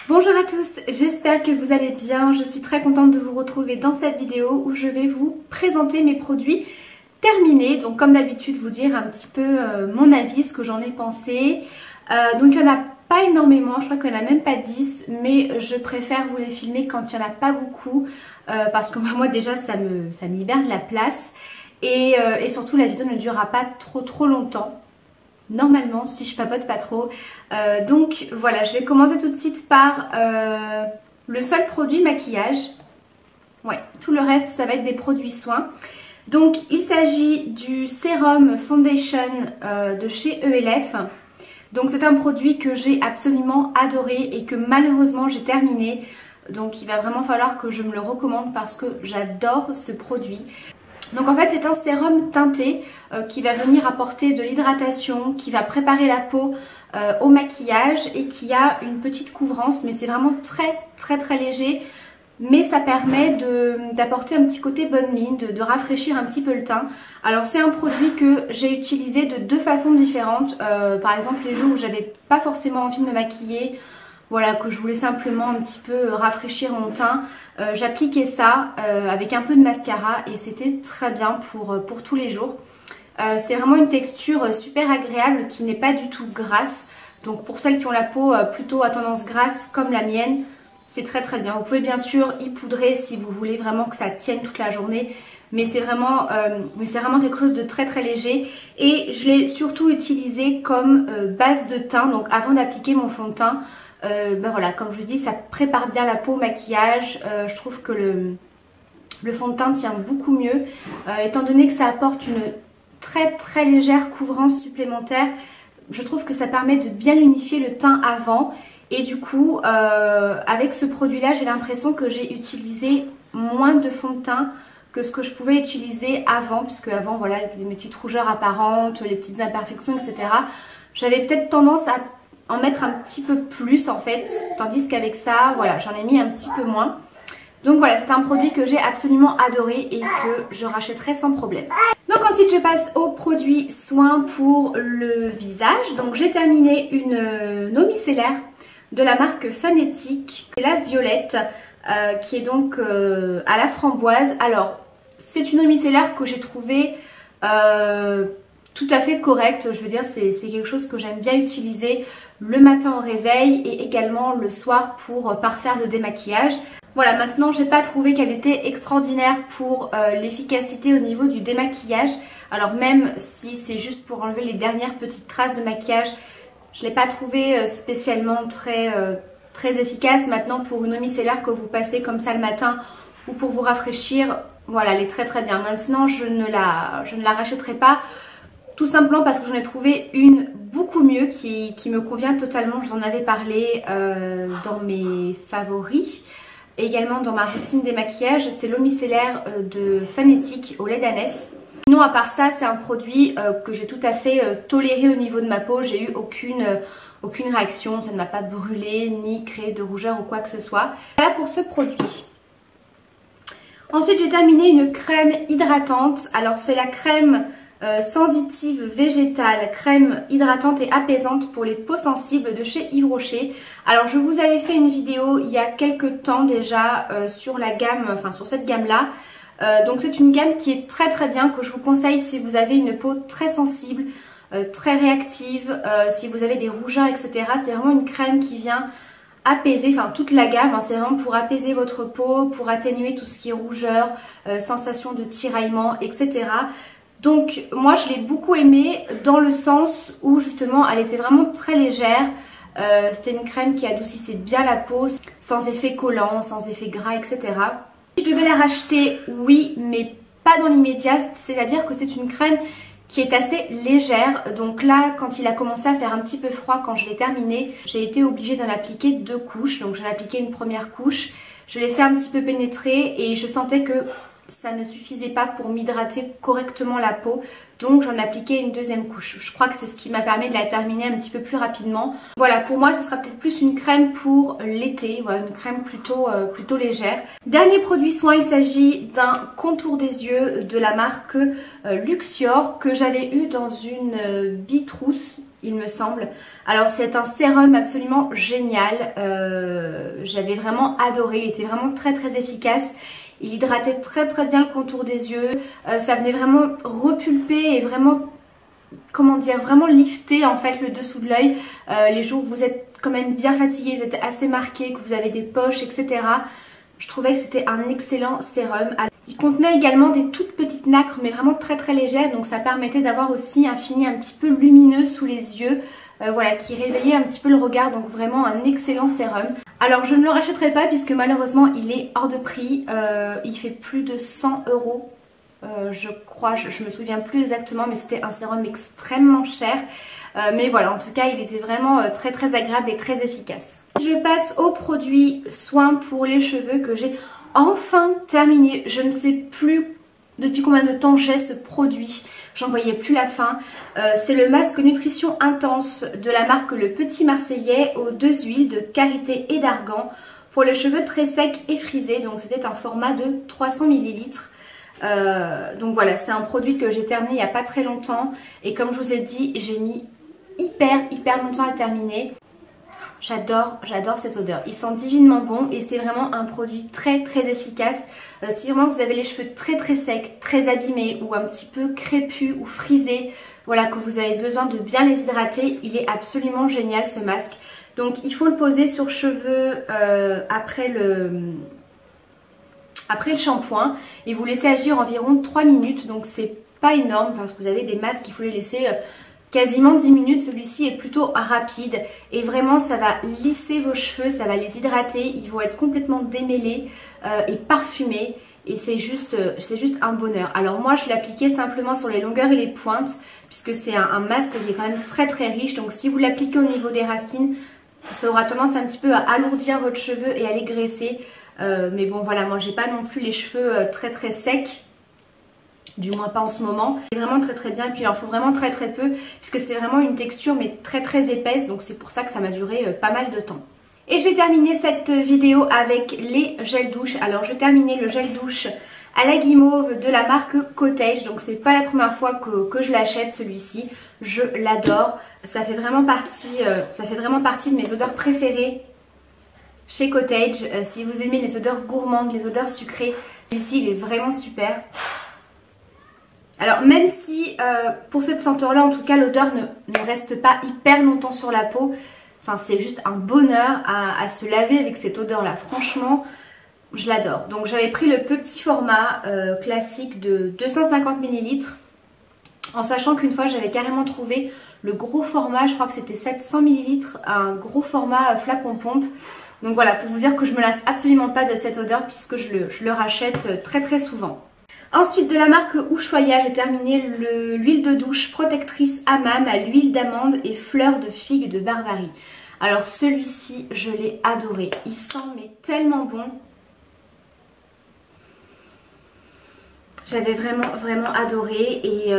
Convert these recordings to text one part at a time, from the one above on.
Bonjour à tous, j'espère que vous allez bien. Je suis très contente de vous retrouver dans cette vidéo où je vais vous présenter mes produits terminés. Donc comme d'habitude vous dire un petit peu mon avis, ce que j'en ai pensé. Donc il n'y en a pas énormément, je crois qu'il n'y en a même pas 10, mais je préfère vous les filmer quand il n'y en a pas beaucoup parce que moi déjà ça me libère de la place et surtout la vidéo ne durera pas trop longtemps. Normalement, si je papote pas trop. Donc voilà, je vais commencer tout de suite par le seul produit maquillage. Ouais, tout le reste, ça va être des produits soins. Donc il s'agit du sérum foundation de chez ELF. Donc c'est un produit que j'ai absolument adoré et que malheureusement j'ai terminé. Donc il va vraiment falloir que je me le recommande parce que j'adore ce produit. Donc en fait c'est un sérum teinté qui va venir apporter de l'hydratation, qui va préparer la peau au maquillage et qui a une petite couvrance, mais c'est vraiment très léger. Mais ça permet d'apporter un petit côté bonne mine, de rafraîchir un petit peu le teint. Alors c'est un produit que j'ai utilisé de deux façons différentes. Par exemple les jours où j'avais pas forcément envie de me maquiller, voilà, que je voulais simplement un petit peu rafraîchir mon teint, j'appliquais ça avec un peu de mascara et c'était très bien pour tous les jours. C'est vraiment une texture super agréable qui n'est pas du tout grasse. Donc pour celles qui ont la peau plutôt à tendance grasse comme la mienne, c'est très bien. Vous pouvez bien sûr y poudrer si vous voulez vraiment que ça tienne toute la journée. Mais c'est vraiment quelque chose de très léger. Et je l'ai surtout utilisé comme base de teint. Donc avant d'appliquer mon fond de teint, ben voilà, comme je vous dis, ça prépare bien la peau au maquillage. Je trouve que le fond de teint tient beaucoup mieux. Étant donné que ça apporte une très légère couvrance supplémentaire, je trouve que ça permet de bien unifier le teint avant. Et du coup, avec ce produit-là, j'ai l'impression que j'ai utilisé moins de fond de teint que ce que je pouvais utiliser avant. Puisque avant, voilà, avec mes petites rougeurs apparentes, les petites imperfections, etc. J'avais peut-être tendance à en mettre un petit peu plus en fait. Tandis qu'avec ça, voilà, j'en ai mis un petit peu moins. Donc voilà, c'est un produit que j'ai absolument adoré et que je rachèterai sans problème. Donc ensuite je passe aux produits soins pour le visage. Donc j'ai terminé une eau micellaire de la marque Phonetic, la violette, qui est donc à la framboise. Alors c'est une eau micellaire que j'ai trouvée tout à fait correcte. Je veux dire, c'est quelque chose que j'aime bien utiliser le matin au réveil et également le soir pour parfaire le démaquillage. Voilà, maintenant j'ai pas trouvé qu'elle était extraordinaire pour l'efficacité au niveau du démaquillage. Alors même si c'est juste pour enlever les dernières petites traces de maquillage, je l'ai pas trouvé spécialement très efficace. Maintenant pour une eau micellaire que vous passez comme ça le matin ou pour vous rafraîchir, voilà, elle est très bien. Maintenant je ne la rachèterai pas. Tout simplement parce que j'en ai trouvé une beaucoup mieux qui me convient totalement. Je vous en avais parlé dans mes favoris. Également dans ma routine démaquillage, c'est l'eau micellaire de Phonetic au lait d'ânesse. Sinon à part ça, c'est un produit que j'ai tout à fait toléré au niveau de ma peau. J'ai eu aucune réaction, ça ne m'a pas brûlé ni créé de rougeur ou quoi que ce soit. Voilà pour ce produit. Ensuite j'ai terminé une crème hydratante. Alors c'est la crème sensitive végétale, crème hydratante et apaisante pour les peaux sensibles de chez Yves Rocher. Alors je vous avais fait une vidéo il y a quelques temps déjà sur la gamme, enfin sur cette gamme là. Donc c'est une gamme qui est très bien, que je vous conseille si vous avez une peau très sensible, très réactive, si vous avez des rougeurs, etc. C'est vraiment une crème qui vient apaiser, enfin toute la gamme, hein, c'est vraiment pour apaiser votre peau, pour atténuer tout ce qui est rougeur, sensation de tiraillement, etc. Donc moi je l'ai beaucoup aimée dans le sens où justement elle était vraiment très légère. C'était une crème qui adoucissait bien la peau, sans effet collant, sans effet gras, etc. Si je devais la racheter, oui, mais pas dans l'immédiat, c'est-à-dire que c'est une crème qui est assez légère. Donc là, quand il a commencé à faire un petit peu froid, quand je l'ai terminée, j'ai été obligée d'en appliquer 2 couches. Donc j'en ai appliqué une première couche, je laissais un petit peu pénétrer et je sentais que ça ne suffisait pas pour m'hydrater correctement la peau, donc j'en appliquais une deuxième couche. Je crois que c'est ce qui m'a permis de la terminer un petit peu plus rapidement. Voilà, pour moi ce sera peut-être plus une crème pour l'été, voilà, une crème plutôt légère. Dernier produit soin, il s'agit d'un contour des yeux de la marque Luxior que j'avais eu dans une bitrousse. il me semble. Alors c'est un sérum absolument génial, j'avais vraiment adoré, il était vraiment très très efficace. Il hydratait très très bien le contour des yeux, ça venait vraiment repulper et vraiment, comment dire, vraiment lifter en fait le dessous de l'œil. Les jours où vous êtes quand même bien fatigué, vous êtes assez marqué, que vous avez des poches, etc. Je trouvais que c'était un excellent sérum. Il contenait également des toutes petites nacres mais vraiment très très légères, donc ça permettait d'avoir aussi un fini un petit peu lumineux sous les yeux, voilà, qui réveillait un petit peu le regard, donc vraiment un excellent sérum. Alors je ne le rachèterai pas puisque malheureusement il est hors de prix, il fait plus de 100 €. Je crois, je me souviens plus exactement, mais c'était un sérum extrêmement cher. Mais voilà, en tout cas il était vraiment très très agréable et très efficace. Je passe aux produits soins pour les cheveux que j'ai enfin terminé. Je ne sais plus depuis combien de temps j'ai ce produit, j'en voyais plus la fin. C'est le masque nutrition intense de la marque Le Petit Marseillais aux 2 huiles de karité et d'argan pour les cheveux très secs et frisés. Donc c'était un format de 300 ml. Donc voilà, c'est un produit que j'ai terminé il n'y a pas très longtemps et comme je vous ai dit, j'ai mis hyper longtemps à le terminer. J'adore cette odeur, il sent divinement bon et c'est vraiment un produit très très efficace. Si vraiment vous avez les cheveux très très secs, très abîmés ou un petit peu crépus ou frisés, voilà, que vous avez besoin de bien les hydrater, il est absolument génial ce masque. Donc il faut le poser sur cheveux après le shampoing et vous laissez agir environ 3 minutes, donc c'est pas énorme, parce que vous avez des masques, il faut les laisser quasiment 10 minutes, celui-ci est plutôt rapide et vraiment ça va lisser vos cheveux, ça va les hydrater, ils vont être complètement démêlés et parfumés et c'est juste un bonheur. Alors moi je l'appliquais simplement sur les longueurs et les pointes puisque c'est un masque qui est quand même très très riche, donc si vous l'appliquez au niveau des racines, ça aura tendance un petit peu à alourdir votre cheveu et à les graisser. Mais bon voilà, moi j'ai pas non plus les cheveux très très secs, du moins pas en ce moment. C'est vraiment très très bien et puis il en faut vraiment très très peu puisque c'est vraiment une texture mais très très épaisse, donc c'est pour ça que ça m'a duré pas mal de temps. Et je vais terminer cette vidéo avec les gels douche. Alors je vais terminer le gel douche à la guimauve de la marque Cottage, donc c'est pas la première fois que je l'achète celui-ci, je l'adore, ça fait vraiment partie de mes odeurs préférées chez Cottage. Si vous aimez les odeurs gourmandes, les odeurs sucrées, celui-ci il est vraiment super. Alors même si pour cette senteur là en tout cas l'odeur ne reste pas hyper longtemps sur la peau, enfin c'est juste un bonheur à se laver avec cette odeur là, franchement je l'adore. Donc j'avais pris le petit format classique de 250 ml en sachant qu'une fois j'avais carrément trouvé le gros format, je crois que c'était 700 ml, un gros format flacon pompe. Donc voilà, pour vous dire que je me lasse absolument pas de cette odeur puisque je le rachète très très souvent. Ensuite de la marque Ushuaïa, j'ai terminé l'huile de douche protectrice Hammam à l'huile d'amande et fleurs de figue de Barbarie. Alors celui-ci, je l'ai adoré. Il sent mais tellement bon. J'avais vraiment adoré et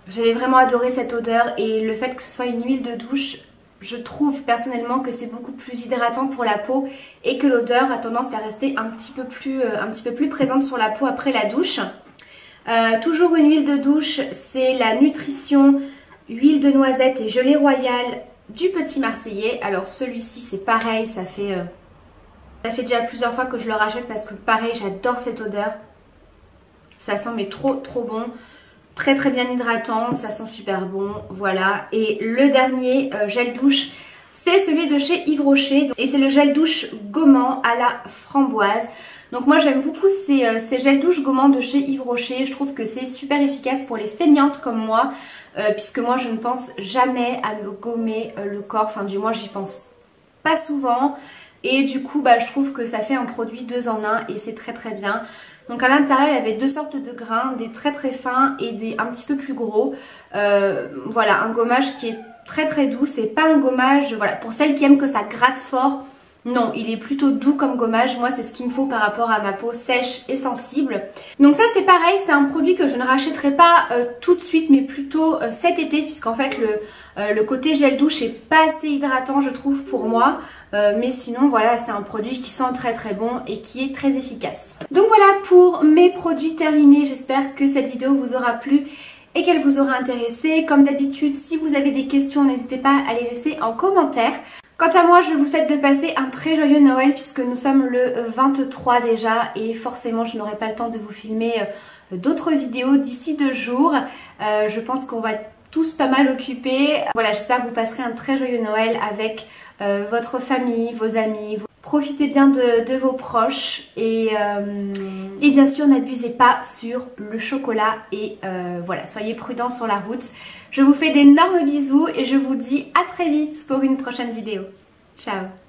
j'avais vraiment adoré cette odeur et le fait que ce soit une huile de douche, je trouve personnellement que c'est beaucoup plus hydratant pour la peau et que l'odeur a tendance à rester un petit peu plus présente sur la peau après la douche. Toujours une huile de douche, c'est la Nutrition huile de noisette et gelée royale du Petit Marseillais. Alors celui-ci c'est pareil, ça fait déjà plusieurs fois que je le rachète parce que pareil j'adore cette odeur. Ça sent mais trop bon, très très bien hydratant, ça sent super bon, voilà. Et le dernier gel douche, c'est celui de chez Yves Rocher et c'est le gel douche gommant à la framboise. Donc moi j'aime beaucoup ces gels douche gommants de chez Yves Rocher, je trouve que c'est super efficace pour les feignantes comme moi, puisque moi je ne pense jamais à me gommer le corps, enfin du moins j'y pense pas souvent. Et du coup je trouve que ça fait un produit 2 en 1 et c'est très très bien. Donc à l'intérieur il y avait 2 sortes de grains, des très très fins et des un petit peu plus gros. Voilà, un gommage qui est très très doux, c'est pas un gommage, voilà, pour celles qui aiment que ça gratte fort. Non, il est plutôt doux comme gommage, moi c'est ce qu'il me faut par rapport à ma peau sèche et sensible. Donc ça c'est pareil, c'est un produit que je ne rachèterai pas tout de suite mais plutôt cet été, puisqu'en fait le côté gel douche est pas assez hydratant je trouve pour moi. Mais sinon voilà, c'est un produit qui sent très très bon et qui est très efficace. Donc voilà pour mes produits terminés, j'espère que cette vidéo vous aura plu et qu'elle vous aura intéressé. Comme d'habitude, si vous avez des questions, n'hésitez pas à les laisser en commentaire. Quant à moi, je vous souhaite de passer un très joyeux Noël puisque nous sommes le 23 déjà et forcément je n'aurai pas le temps de vous filmer d'autres vidéos d'ici 2 jours. Je pense qu'on va tous pas mal occupés. Voilà, j'espère que vous passerez un très joyeux Noël avec votre famille, vos amis. Profitez bien de vos proches et bien sûr n'abusez pas sur le chocolat et voilà, soyez prudents sur la route. Je vous fais d'énormes bisous et je vous dis à très vite pour une prochaine vidéo. Ciao!